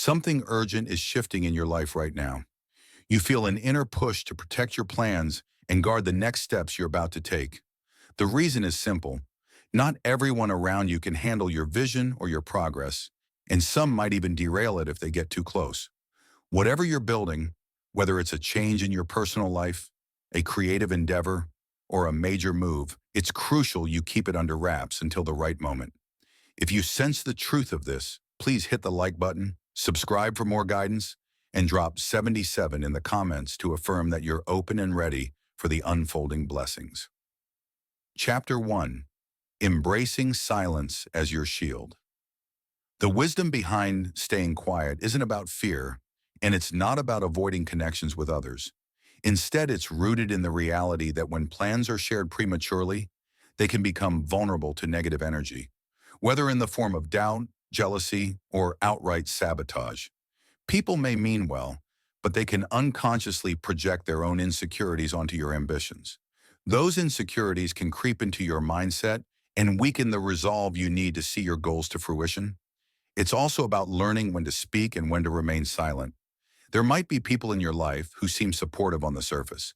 Something urgent is shifting in your life right now. You feel an inner push to protect your plans and guard the next steps you're about to take. The reason is simple. Not everyone around you can handle your vision or your progress, and some might even derail it if they get too close. Whatever you're building, whether it's a change in your personal life, a creative endeavor, or a major move, it's crucial you keep it under wraps until the right moment. If you sense the truth of this, please hit the like button, subscribe for more guidance, and drop 77 in the comments to affirm that you're open and ready for the unfolding blessings. Chapter 1. Embracing Silence as Your Shield. The wisdom behind staying quiet isn't about fear, and it's not about avoiding connections with others. Instead, it's rooted in the reality that when plans are shared prematurely, they can become vulnerable to negative energy, whether in the form of doubt, jealousy, or outright sabotage. People may mean well, but they can unconsciously project their own insecurities onto your ambitions. Those insecurities can creep into your mindset and weaken the resolve you need to see your goals to fruition. It's also about learning when to speak and when to remain silent. There might be people in your life who seem supportive on the surface,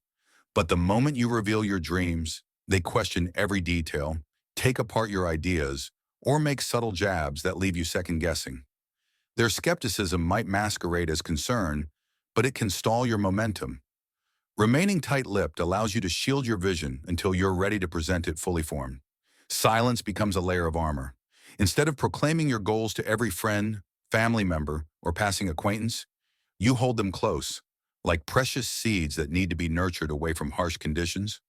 but the moment you reveal your dreams, they question every detail, take apart your ideas, or make subtle jabs that leave you second-guessing. Their skepticism might masquerade as concern, but it can stall your momentum. Remaining tight-lipped allows you to shield your vision until you're ready to present it fully formed. Silence becomes a layer of armor. Instead of proclaiming your goals to every friend, family member, or passing acquaintance, you hold them close, like precious seeds that need to be nurtured away from harsh conditions.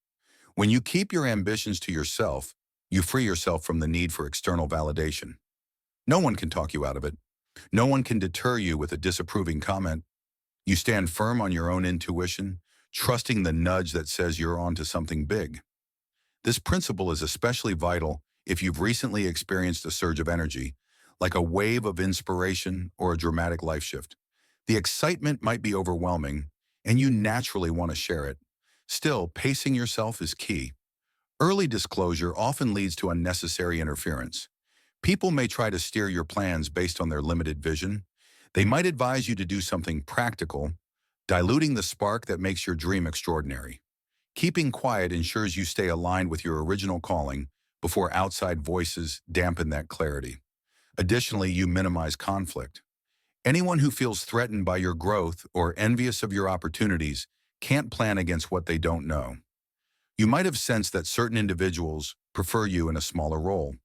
When you keep your ambitions to yourself, you free yourself from the need for external validation. No one can talk you out of it. No one can deter you with a disapproving comment. You stand firm on your own intuition, trusting the nudge that says you're on to something big. This principle is especially vital if you've recently experienced a surge of energy, like a wave of inspiration or a dramatic life shift. The excitement might be overwhelming, and you naturally want to share it. Still, pacing yourself is key. Early disclosure often leads to unnecessary interference. People may try to steer your plans based on their limited vision. They might advise you to do something practical, diluting the spark that makes your dream extraordinary. Keeping quiet ensures you stay aligned with your original calling before outside voices dampen that clarity. Additionally, you minimize conflict. Anyone who feels threatened by your growth or envious of your opportunities can't plan against what they don't know. You might have sensed that certain individuals prefer you in a smaller role.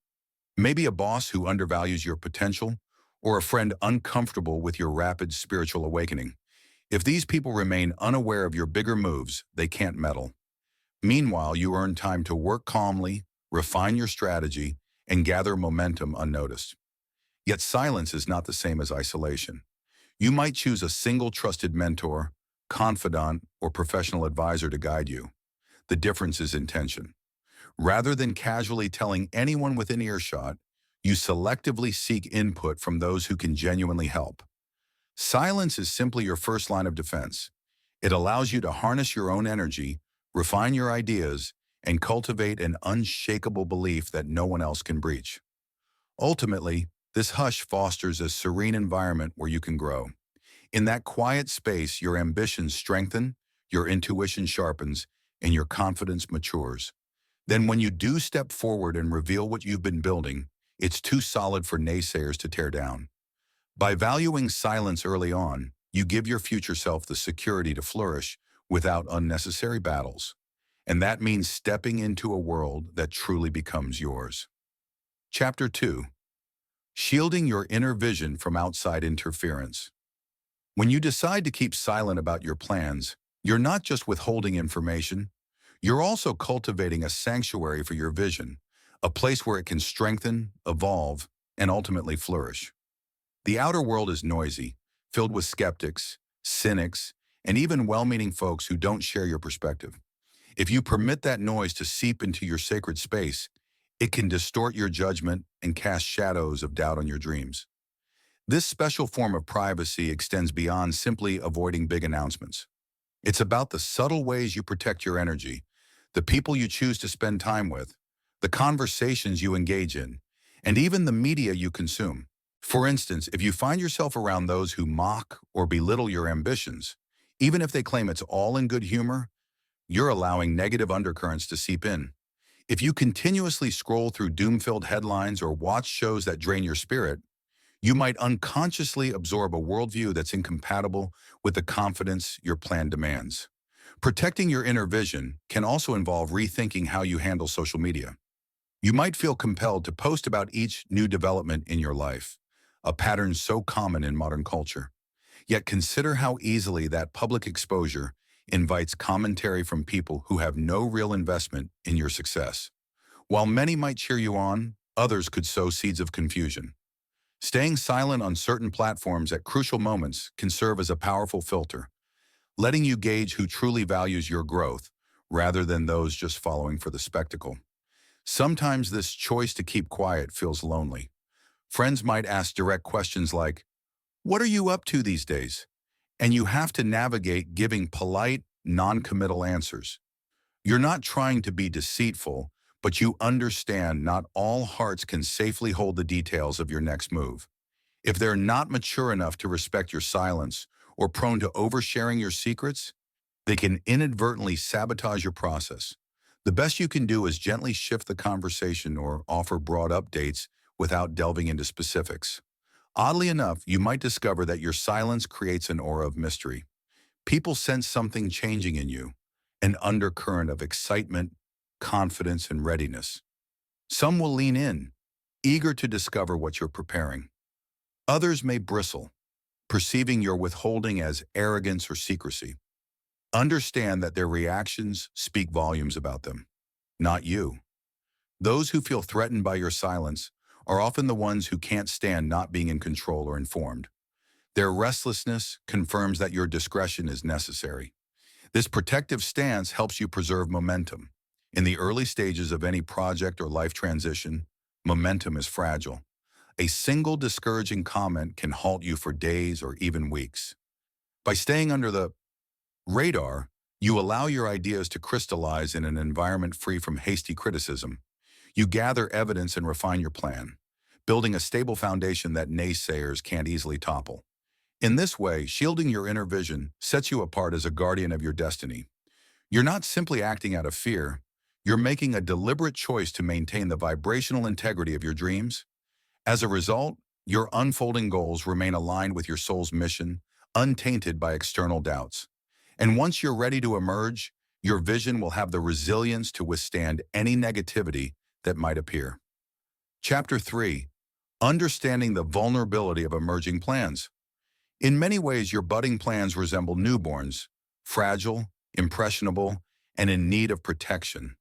Maybe a boss who undervalues your potential, or a friend uncomfortable with your rapid spiritual awakening. If these people remain unaware of your bigger moves, they can't meddle. Meanwhile, you earn time to work calmly, refine your strategy, and gather momentum unnoticed. Yet silence is not the same as isolation. You might choose a single trusted mentor, confidant, or professional advisor to guide you. The difference is intention. Rather than casually telling anyone within earshot, you selectively seek input from those who can genuinely help. Silence is simply your first line of defense. It allows you to harness your own energy, refine your ideas, and cultivate an unshakable belief that no one else can breach. Ultimately, this hush fosters a serene environment where you can grow. In that quiet space, your ambitions strengthen, your intuition sharpens, and your confidence matures. Then when you do step forward and reveal what you've been building, it's too solid for naysayers to tear down. By valuing silence early on, you give your future self the security to flourish without unnecessary battles. And that means stepping into a world that truly becomes yours. Chapter 2. Shielding your inner vision from outside interference. When you decide to keep silent about your plans, you're not just withholding information, you're also cultivating a sanctuary for your vision, a place where it can strengthen, evolve, and ultimately flourish. The outer world is noisy, filled with skeptics, cynics, and even well-meaning folks who don't share your perspective. If you permit that noise to seep into your sacred space, it can distort your judgment and cast shadows of doubt on your dreams. This special form of privacy extends beyond simply avoiding big announcements. It's about the subtle ways you protect your energy, the people you choose to spend time with, the conversations you engage in, and even the media you consume. For instance, if you find yourself around those who mock or belittle your ambitions, even if they claim it's all in good humor, you're allowing negative undercurrents to seep in. If you continuously scroll through doom-filled headlines or watch shows that drain your spirit, you might unconsciously absorb a worldview that's incompatible with the confidence your plan demands. Protecting your inner vision can also involve rethinking how you handle social media. You might feel compelled to post about each new development in your life, a pattern so common in modern culture. Yet consider how easily that public exposure invites commentary from people who have no real investment in your success. While many might cheer you on, others could sow seeds of confusion. Staying silent on certain platforms at crucial moments can serve as a powerful filter, letting you gauge who truly values your growth rather than those just following for the spectacle. Sometimes this choice to keep quiet feels lonely. Friends might ask direct questions like, "What are you up to these days?" And you have to navigate giving polite, non-committal answers. You're not trying to be deceitful, but you understand not all hearts can safely hold the details of your next move. If they're not mature enough to respect your silence or prone to oversharing your secrets, they can inadvertently sabotage your process. The best you can do is gently shift the conversation or offer broad updates without delving into specifics. Oddly enough, you might discover that your silence creates an aura of mystery. People sense something changing in you, an undercurrent of excitement, confidence, and readiness. Some will lean in, eager to discover what you're preparing. Others may bristle, perceiving your withholding as arrogance or secrecy. Understand that their reactions speak volumes about them, not you. Those who feel threatened by your silence are often the ones who can't stand not being in control or informed. Their restlessness confirms that your discretion is necessary. This protective stance helps you preserve momentum. In the early stages of any project or life transition, momentum is fragile. A single discouraging comment can halt you for days or even weeks. By staying under the radar, you allow your ideas to crystallize in an environment free from hasty criticism. You gather evidence and refine your plan, building a stable foundation that naysayers can't easily topple. In this way, shielding your inner vision sets you apart as a guardian of your destiny. You're not simply acting out of fear, you're making a deliberate choice to maintain the vibrational integrity of your dreams. As a result, your unfolding goals remain aligned with your soul's mission, untainted by external doubts. And once you're ready to emerge, your vision will have the resilience to withstand any negativity that might appear. Chapter 3. Understanding the vulnerability of emerging plans. In many ways, your budding plans resemble newborns, fragile, impressionable, and in need of protection.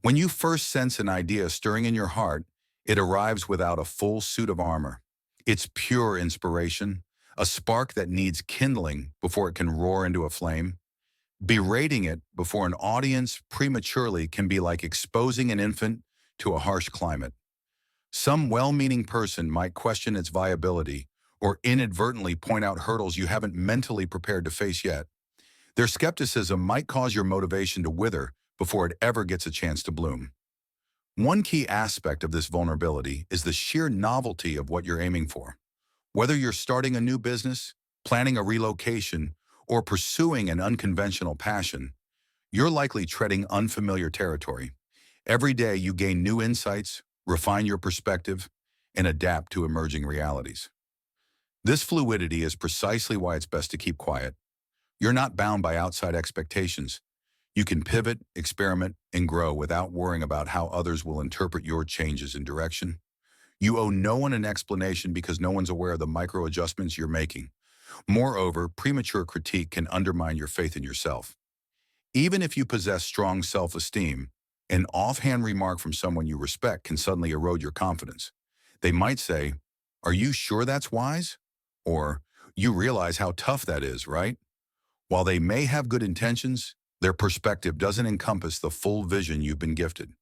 When you first sense an idea stirring in your heart, it arrives without a full suit of armor. It's pure inspiration, a spark that needs kindling before it can roar into a flame. Berating it before an audience prematurely can be like exposing an infant to a harsh climate. Some well-meaning person might question its viability or inadvertently point out hurdles you haven't mentally prepared to face yet. Their skepticism might cause your motivation to wither before it ever gets a chance to bloom. One key aspect of this vulnerability is the sheer novelty of what you're aiming for. Whether you're starting a new business, planning a relocation, or pursuing an unconventional passion, you're likely treading unfamiliar territory. Every day you gain new insights, refine your perspective, and adapt to emerging realities. This fluidity is precisely why it's best to keep quiet. You're not bound by outside expectations. You can pivot, experiment, and grow without worrying about how others will interpret your changes in direction. You owe no one an explanation because no one's aware of the micro adjustments you're making. Moreover, premature critique can undermine your faith in yourself. Even if you possess strong self-esteem, an offhand remark from someone you respect can suddenly erode your confidence. They might say, "Are you sure that's wise?" Or, "You realize how tough that is, right?" While they may have good intentions, their perspective doesn't encompass the full vision you've been gifted.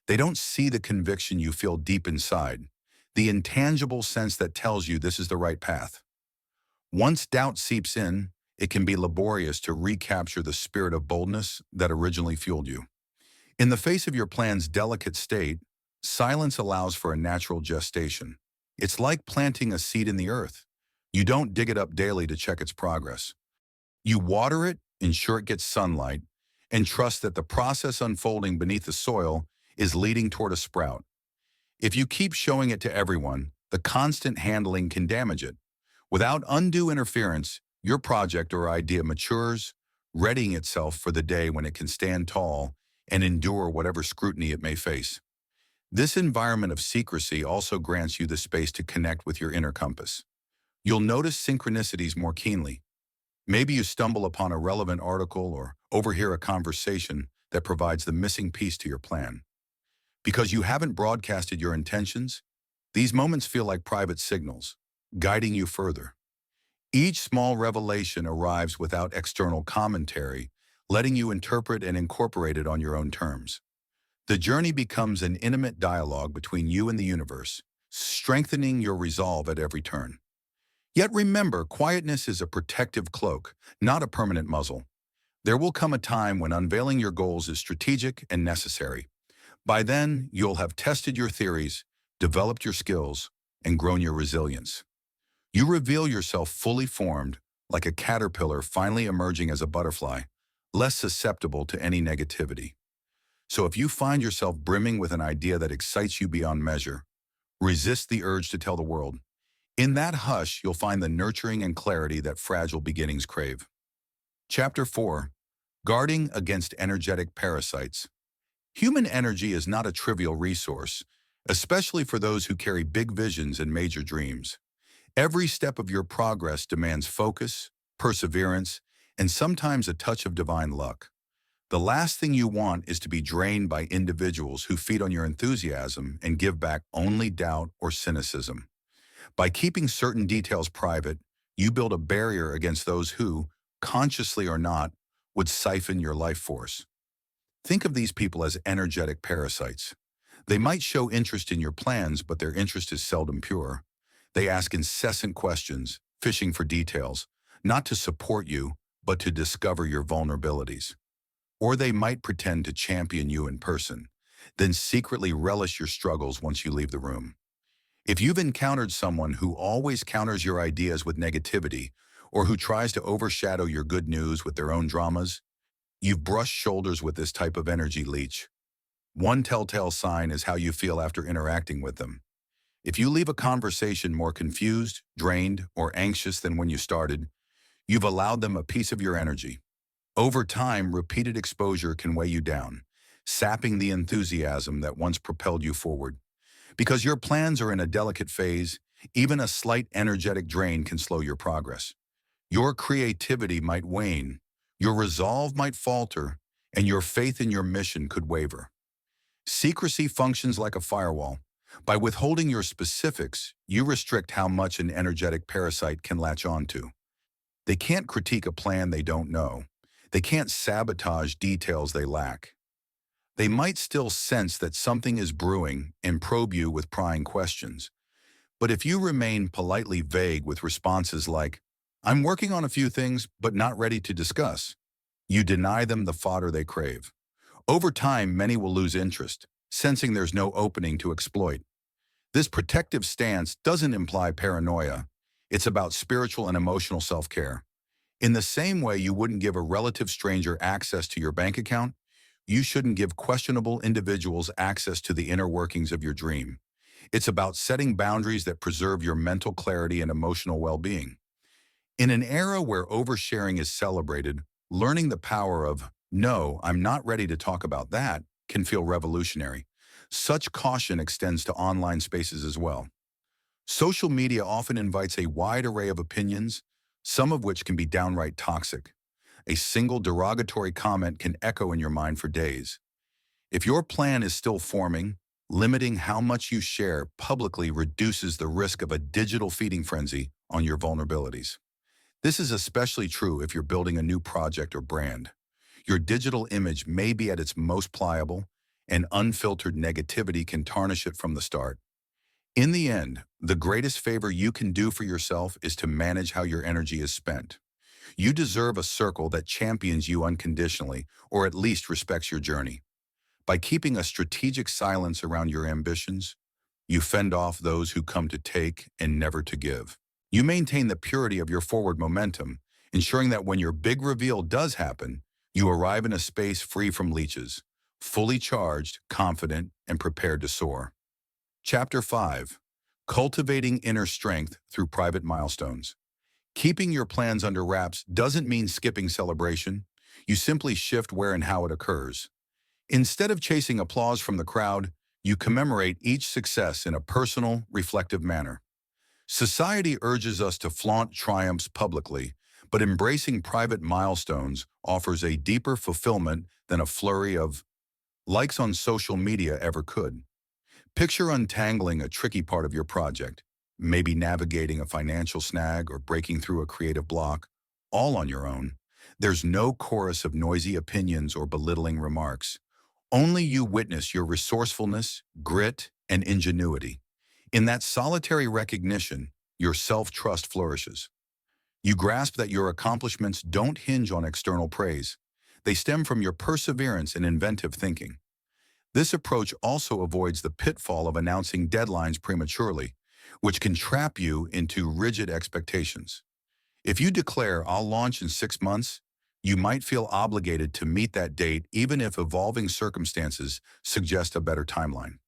They don't see the conviction you feel deep inside, the intangible sense that tells you this is the right path. Once doubt seeps in, it can be laborious to recapture the spirit of boldness that originally fueled you. In the face of your plan's delicate state, silence allows for a natural gestation. It's like planting a seed in the earth. You don't dig it up daily to check its progress. You water it, ensure it gets sunlight, and trust that the process unfolding beneath the soil is leading toward a sprout. If you keep showing it to everyone, the constant handling can damage it. Without undue interference, your project or idea matures, readying itself for the day when it can stand tall and endure whatever scrutiny it may face. This environment of secrecy also grants you the space to connect with your inner compass. You'll notice synchronicities more keenly. Maybe you stumble upon a relevant article or overhear a conversation that provides the missing piece to your plan. Because you haven't broadcasted your intentions, these moments feel like private signals, guiding you further. Each small revelation arrives without external commentary, letting you interpret and incorporate it on your own terms. The journey becomes an intimate dialogue between you and the universe, strengthening your resolve at every turn. Yet remember, quietness is a protective cloak, not a permanent muzzle. There will come a time when unveiling your goals is strategic and necessary. By then, you'll have tested your theories, developed your skills, and grown your resilience. You reveal yourself fully formed, like a caterpillar finally emerging as a butterfly, less susceptible to any negativity. So if you find yourself brimming with an idea that excites you beyond measure, resist the urge to tell the world. In that hush, you'll find the nurturing and clarity that fragile beginnings crave. Chapter 4. Guarding Against Energetic Parasites. Human energy is not a trivial resource, especially for those who carry big visions and major dreams. Every step of your progress demands focus, perseverance, and sometimes a touch of divine luck. The last thing you want is to be drained by individuals who feed on your enthusiasm and give back only doubt or cynicism. By keeping certain details private, you build a barrier against those who, consciously or not, would siphon your life force. Think of these people as energetic parasites. They might show interest in your plans, but their interest is seldom pure. They ask incessant questions, fishing for details, not to support you, but to discover your vulnerabilities. Or they might pretend to champion you in person, then secretly relish your struggles once you leave the room. If you've encountered someone who always counters your ideas with negativity, or who tries to overshadow your good news with their own dramas, you've brushed shoulders with this type of energy leech. One telltale sign is how you feel after interacting with them. If you leave a conversation more confused, drained, or anxious than when you started, you've allowed them a piece of your energy. Over time, repeated exposure can weigh you down, sapping the enthusiasm that once propelled you forward. Because your plans are in a delicate phase, even a slight energetic drain can slow your progress. Your creativity might wane, your resolve might falter, and your faith in your mission could waver. Secrecy functions like a firewall. By withholding your specifics, you restrict how much an energetic parasite can latch onto. They can't critique a plan they don't know. They can't sabotage details they lack. They might still sense that something is brewing and probe you with prying questions. But if you remain politely vague with responses like, "I'm working on a few things, but not ready to discuss," you deny them the fodder they crave. Over time, many will lose interest, sensing there's no opening to exploit. This protective stance doesn't imply paranoia. It's about spiritual and emotional self-care. In the same way you wouldn't give a relative stranger access to your bank account, you shouldn't give questionable individuals access to the inner workings of your dream. It's about setting boundaries that preserve your mental clarity and emotional well-being. In an era where oversharing is celebrated, learning the power of, "No, I'm not ready to talk about that," can feel revolutionary. Such caution extends to online spaces as well. Social media often invites a wide array of opinions, some of which can be downright toxic. A single derogatory comment can echo in your mind for days. If your plan is still forming, limiting how much you share publicly reduces the risk of a digital feeding frenzy on your vulnerabilities. This is especially true if you're building a new project or brand. Your digital image may be at its most pliable, and unfiltered negativity can tarnish it from the start. In the end, the greatest favor you can do for yourself is to manage how your energy is spent. You deserve a circle that champions you unconditionally, or at least respects your journey. By keeping a strategic silence around your ambitions, You fend off those who come to take and never to give. You maintain the purity of your forward momentum, ensuring that when your big reveal does happen, you arrive in a space free from leeches, fully charged, confident, and prepared to soar. Chapter 5. Cultivating Inner Strength Through Private Milestones. Keeping your plans under wraps doesn't mean skipping celebration. You simply shift where and how it occurs. Instead of chasing applause from the crowd, you commemorate each success in a personal, reflective manner. Society urges us to flaunt triumphs publicly, but embracing private milestones offers a deeper fulfillment than a flurry of likes on social media ever could. Picture untangling a tricky part of your project, maybe navigating a financial snag or breaking through a creative block, all on your own. There's no chorus of noisy opinions or belittling remarks. Only you witness your resourcefulness, grit, and ingenuity. In that solitary recognition, your self-trust flourishes. You grasp that your accomplishments don't hinge on external praise. They stem from your perseverance and inventive thinking. This approach also avoids the pitfall of announcing deadlines prematurely, which can trap you into rigid expectations. If you declare, "I'll launch in 6 months," you might feel obligated to meet that date even if evolving circumstances suggest a better timeline.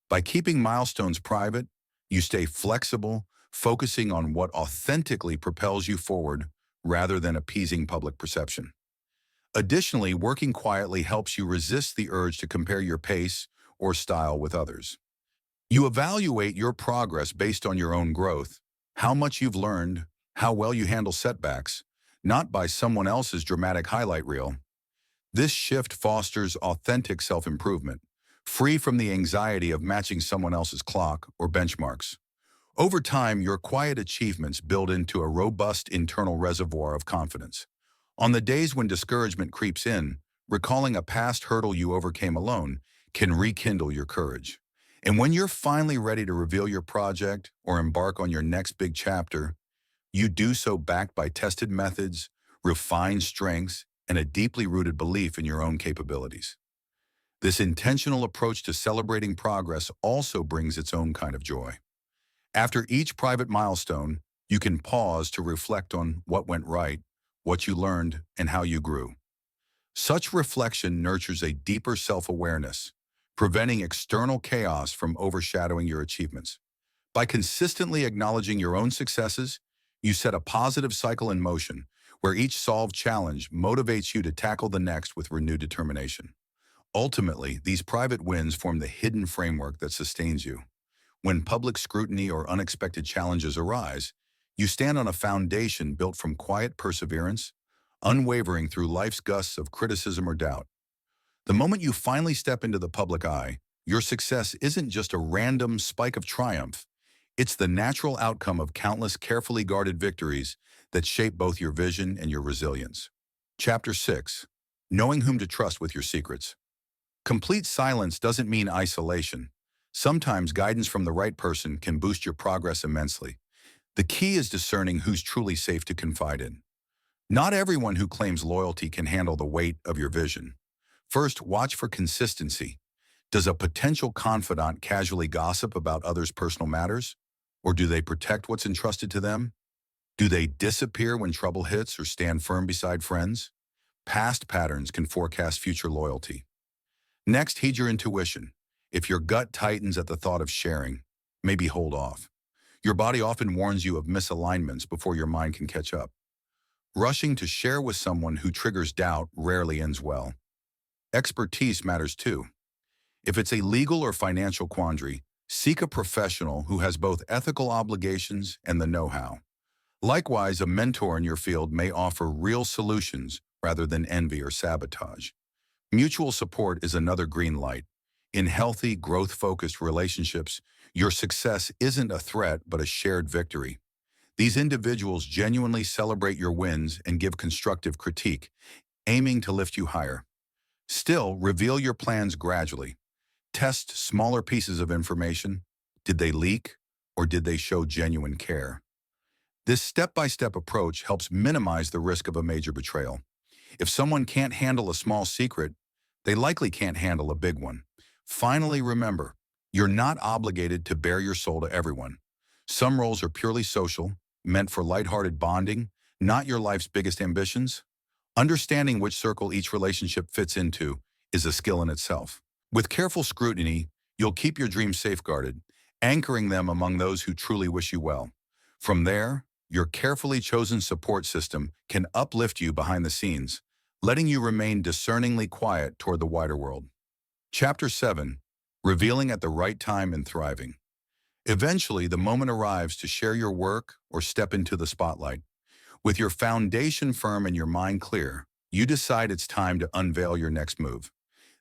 By keeping milestones private, you stay flexible, focusing on what authentically propels you forward rather than appeasing public perception. Additionally, working quietly helps you resist the urge to compare your pace or style with others. You evaluate your progress based on your own growth, how much you've learned, how well you handle setbacks, not by someone else's dramatic highlight reel. This shift fosters authentic self-improvement, free from the anxiety of matching someone else's clock or benchmarks. Over time, your quiet achievements build into a robust internal reservoir of confidence. On the days when discouragement creeps in, recalling a past hurdle you overcame alone can rekindle your courage. And when you're finally ready to reveal your project or embark on your next big chapter, you do so backed by tested methods, refined strengths, and a deeply rooted belief in your own capabilities. This intentional approach to celebrating progress also brings its own kind of joy. After each private milestone, you can pause to reflect on what went right, what you learned, and how you grew. Such reflection nurtures a deeper self-awareness, preventing external chaos from overshadowing your achievements. By consistently acknowledging your own successes, you set a positive cycle in motion, where each solved challenge motivates you to tackle the next with renewed determination. Ultimately, these private wins form the hidden framework that sustains you. When public scrutiny or unexpected challenges arise, you stand on a foundation built from quiet perseverance, unwavering through life's gusts of criticism or doubt. The moment you finally step into the public eye, your success isn't just a random spike of triumph. It's the natural outcome of countless carefully guarded victories that shape both your vision and your resilience. Chapter 6. Knowing whom to trust with your secrets. Complete silence doesn't mean isolation. Sometimes guidance from the right person can boost your progress immensely. The key is discerning who's truly safe to confide in. Not everyone who claims loyalty can handle the weight of your vision. First, watch for consistency. Does a potential confidant casually gossip about others' personal matters? Or do they protect what's entrusted to them? Do they disappear when trouble hits or stand firm beside friends? Past patterns can forecast future loyalty. Next, heed your intuition. If your gut tightens at the thought of sharing, maybe hold off. Your body often warns you of misalignments before your mind can catch up. Rushing to share with someone who triggers doubt rarely ends well. Expertise matters too. If it's a legal or financial quandary, seek a professional who has both ethical obligations and the know-how. Likewise, a mentor in your field may offer real solutions rather than envy or sabotage. Mutual support is another green light. In healthy, growth-focused relationships, your success isn't a threat but a shared victory. These individuals genuinely celebrate your wins and give constructive critique, aiming to lift you higher. Still, reveal your plans gradually. Test smaller pieces of information. Did they leak, or did they show genuine care? This step-by-step approach helps minimize the risk of a major betrayal. If someone can't handle a small secret, they likely can't handle a big one. Finally, remember, You're not obligated to bare your soul to everyone. Some roles are purely social, meant for lighthearted bonding, not your life's biggest ambitions. Understanding which circle each relationship fits into is a skill in itself. With careful scrutiny, you'll keep your dreams safeguarded, anchoring them among those who truly wish you well. From there, your carefully chosen support system can uplift you behind the scenes, letting you remain discerningly quiet toward the wider world. Chapter 7. Revealing at the right time and thriving. Eventually, the moment arrives to share your work or step into the spotlight. With your foundation firm and your mind clear, you decide it's time to unveil your next move.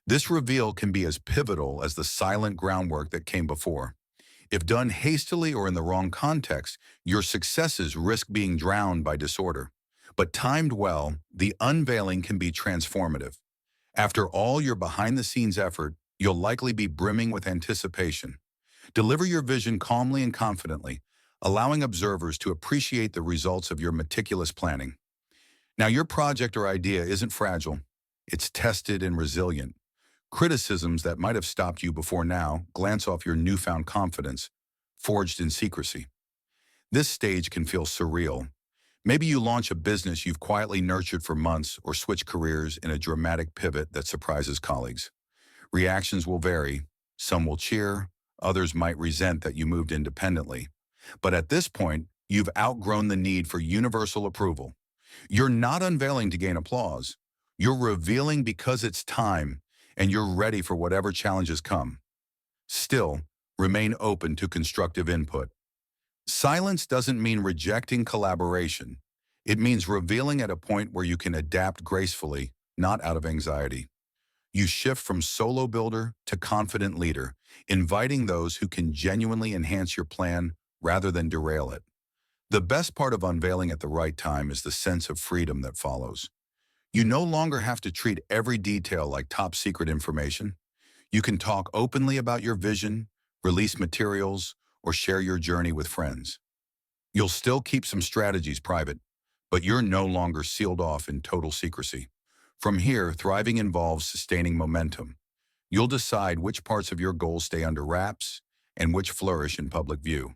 This reveal can be as pivotal as the silent groundwork that came before. If done hastily or in the wrong context, your successes risk being drowned by disorder. But timed well, the unveiling can be transformative. After all your behind-the-scenes effort, you'll likely be brimming with anticipation. Deliver your vision calmly and confidently, allowing observers to appreciate the results of your meticulous planning. Now, your project or idea isn't fragile. It's tested and resilient. Criticisms that might have stopped you before now glance off your newfound confidence, forged in secrecy. This stage can feel surreal. Maybe you launch a business you've quietly nurtured for months or switch careers in a dramatic pivot that surprises colleagues. Reactions will vary. Some will cheer, others might resent that you moved independently. But at this point, you've outgrown the need for universal approval. You're not unveiling to gain applause. You're revealing because it's time, and you're ready for whatever challenges come. Still, remain open to constructive input. Silence doesn't mean rejecting collaboration. It means revealing at a point where you can adapt gracefully, not out of anxiety. You shift from solo builder to confident leader, inviting those who can genuinely enhance your plan rather than derail it. The best part of unveiling at the right time is the sense of freedom that follows. You no longer have to treat every detail like top secret information. You can talk openly about your vision, release materials, or share your journey with friends. You'll still keep some strategies private, but you're no longer sealed off in total secrecy. From here, thriving involves sustaining momentum. You'll decide which parts of your goals stay under wraps and which flourish in public view.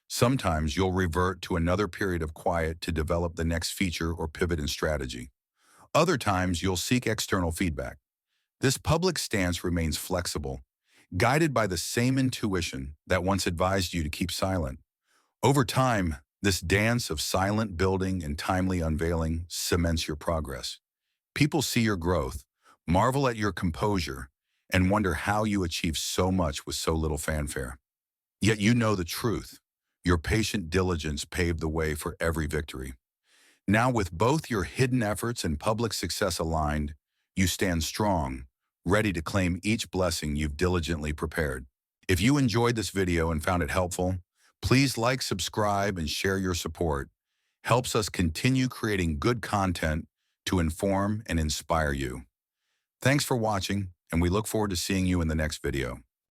Sometimes you'll revert to another period of quiet to develop the next feature or pivot in strategy. Other times you'll seek external feedback. This public stance remains flexible, guided by the same intuition that once advised you to keep silent. Over time, this dance of silent building and timely unveiling cements your progress. People see your growth, marvel at your composure, and wonder how you achieve so much with so little fanfare. Yet you know the truth. Your patient diligence paved the way for every victory. Now, with both your hidden efforts and public success aligned, you stand strong, ready to claim each blessing you've diligently prepared. If you enjoyed this video and found it helpful, please like, subscribe, and share your support. Helps us continue creating good content to inform and inspire you. Thanks for watching, and we look forward to seeing you in the next video.